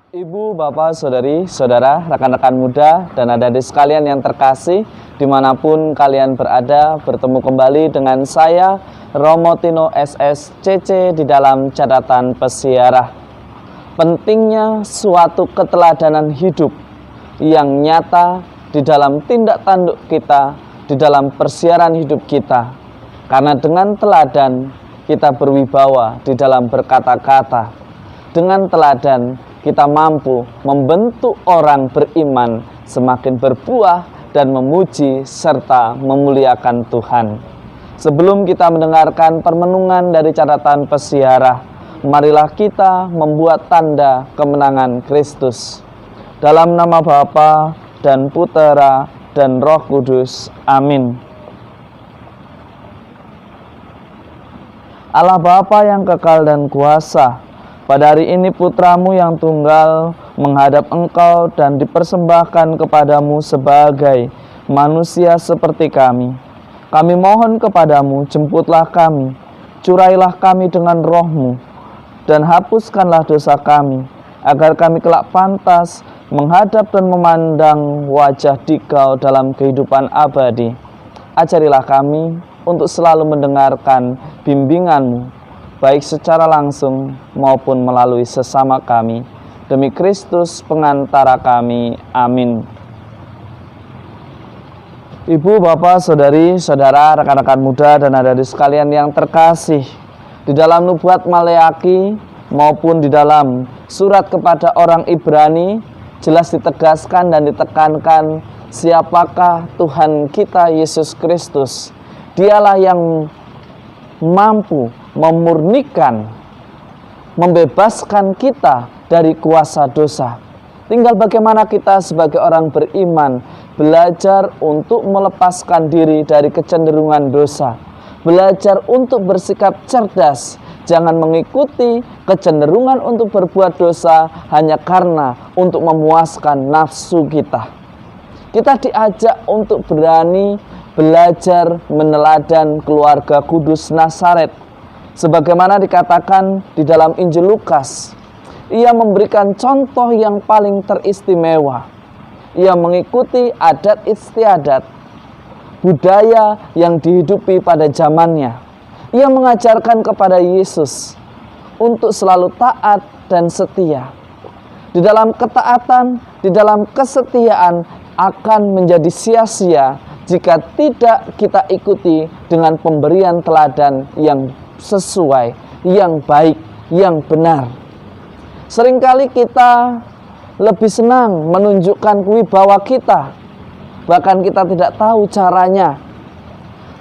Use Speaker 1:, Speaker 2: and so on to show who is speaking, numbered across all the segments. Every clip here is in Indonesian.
Speaker 1: Ibu, bapak, saudari, saudara, rekan-rekan muda, dan adik-adik sekalian yang terkasih, dimanapun kalian berada, bertemu kembali dengan saya, Romo Tino SSCC di dalam catatan pesiarah. Pentingnya suatu keteladanan hidup yang nyata di dalam tindak tanduk kita, di dalam persiaran hidup kita. Karena dengan teladan kita berwibawa di dalam berkata-kata. Dengan teladan kita mampu membentuk orang beriman semakin berbuah dan memuji serta memuliakan Tuhan. Sebelum kita mendengarkan permenungan dari catatan pesiarah, marilah kita membuat tanda kemenangan Kristus. Dalam nama Bapa dan Putera dan Roh Kudus. Amin. Allah Bapa yang kekal dan kuasa, pada hari ini putramu yang tunggal menghadap engkau dan dipersembahkan kepadamu sebagai manusia seperti kami. Kami mohon kepadamu, jemputlah kami, curailah kami dengan rohmu, dan hapuskanlah dosa kami, agar kami kelak pantas menghadap dan memandang wajah Dikau dalam kehidupan abadi. Ajarilah kami untuk selalu mendengarkan bimbingan-Mu, baik secara langsung maupun melalui sesama kami. Demi Kristus pengantara kami. Amin. Ibu, bapak, saudari, saudara, rekan-rekan muda, dan adik-adik sekalian yang terkasih, di dalam nubuat Maleaki maupun di dalam surat kepada orang Ibrani, jelas ditegaskan dan ditekankan siapakah Tuhan kita Yesus Kristus. Dialah yang mampu memurnikan, membebaskan kita dari kuasa dosa. Tinggal bagaimana kita sebagai orang beriman belajar untuk melepaskan diri dari kecenderungan dosa, belajar untuk bersikap cerdas, jangan mengikuti kecenderungan untuk berbuat dosa hanya karena untuk memuaskan nafsu kita. Kita diajak untuk berani belajar meneladan keluarga kudus Nazaret. Sebagaimana dikatakan di dalam Injil Lukas, ia memberikan contoh yang paling teristimewa. Ia mengikuti adat istiadat, budaya yang dihidupi pada zamannya. Ia mengajarkan kepada Yesus untuk selalu taat dan setia. Di dalam ketaatan, di dalam kesetiaan akan menjadi sia-sia jika tidak kita ikuti dengan pemberian teladan yang sesuai, yang baik, yang benar. Seringkali kita lebih senang menunjukkan wibawa kita, bahkan kita tidak tahu caranya.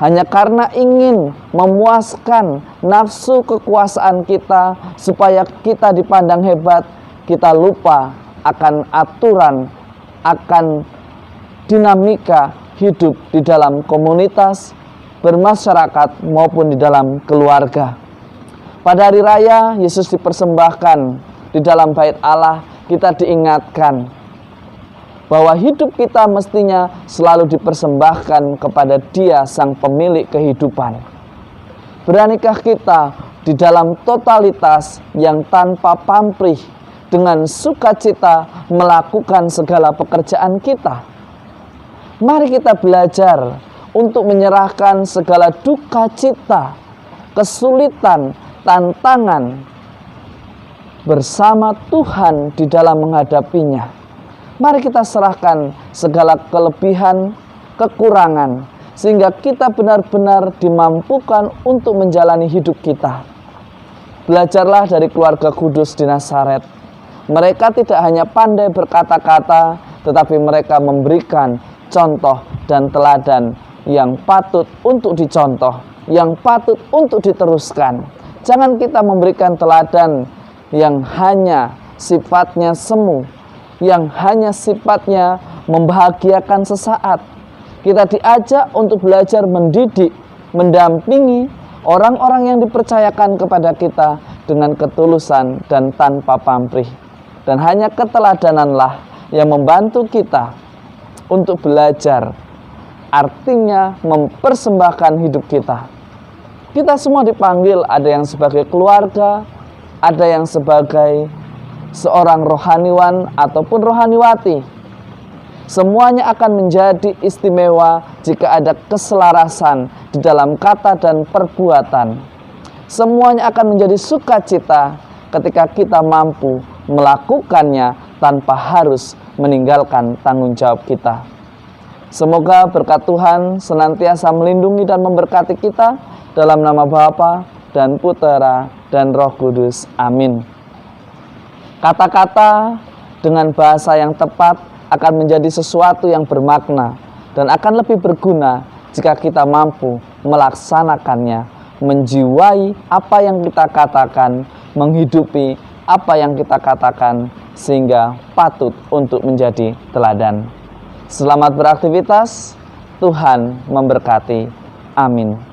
Speaker 1: Hanya karena ingin memuaskan nafsu kekuasaan kita supaya kita dipandang hebat, kita lupa akan aturan, akan dinamika hidup di dalam komunitas, bermasyarakat maupun di dalam keluarga. Pada hari raya Yesus dipersembahkan di dalam bait Allah, kita diingatkan bahwa hidup kita mestinya selalu dipersembahkan kepada Dia sang pemilik kehidupan. Beranikah kita di dalam totalitas yang tanpa pamrih dengan sukacita melakukan segala pekerjaan kita? Mari kita belajar untuk menyerahkan segala duka cita, kesulitan, tantangan bersama Tuhan di dalam menghadapinya. Mari kita serahkan segala kelebihan, kekurangan, sehingga kita benar-benar dimampukan untuk menjalani hidup kita. Belajarlah dari keluarga kudus di Nazaret. Mereka tidak hanya pandai berkata-kata, tetapi mereka memberikan contoh dan teladan yang patut untuk dicontoh, yang patut untuk diteruskan. Jangan kita memberikan teladan yang hanya sifatnya semu, yang hanya sifatnya membahagiakan sesaat. Kita diajak untuk belajar mendidik, mendampingi orang-orang yang dipercayakan kepada kita dengan ketulusan dan tanpa pamrih. Dan hanya keteladananlah yang membantu kita untuk belajar, artinya mempersembahkan hidup kita. Kita semua dipanggil, ada yang sebagai keluarga, ada yang sebagai seorang rohaniwan ataupun rohaniwati. Semuanya akan menjadi istimewa jika ada keselarasan di dalam kata dan perbuatan. Semuanya akan menjadi sukacita ketika kita mampu melakukannya tanpa harus meninggalkan tanggung jawab kita. Semoga berkat Tuhan senantiasa melindungi dan memberkati kita dalam nama Bapa dan Putera dan Roh Kudus. Amin. Kata-kata dengan bahasa yang tepat akan menjadi sesuatu yang bermakna dan akan lebih berguna jika kita mampu melaksanakannya, menjiwai apa yang kita katakan, menghidupi apa yang kita katakan, sehingga patut untuk menjadi teladan. Selamat beraktivitas, Tuhan memberkati. Amin.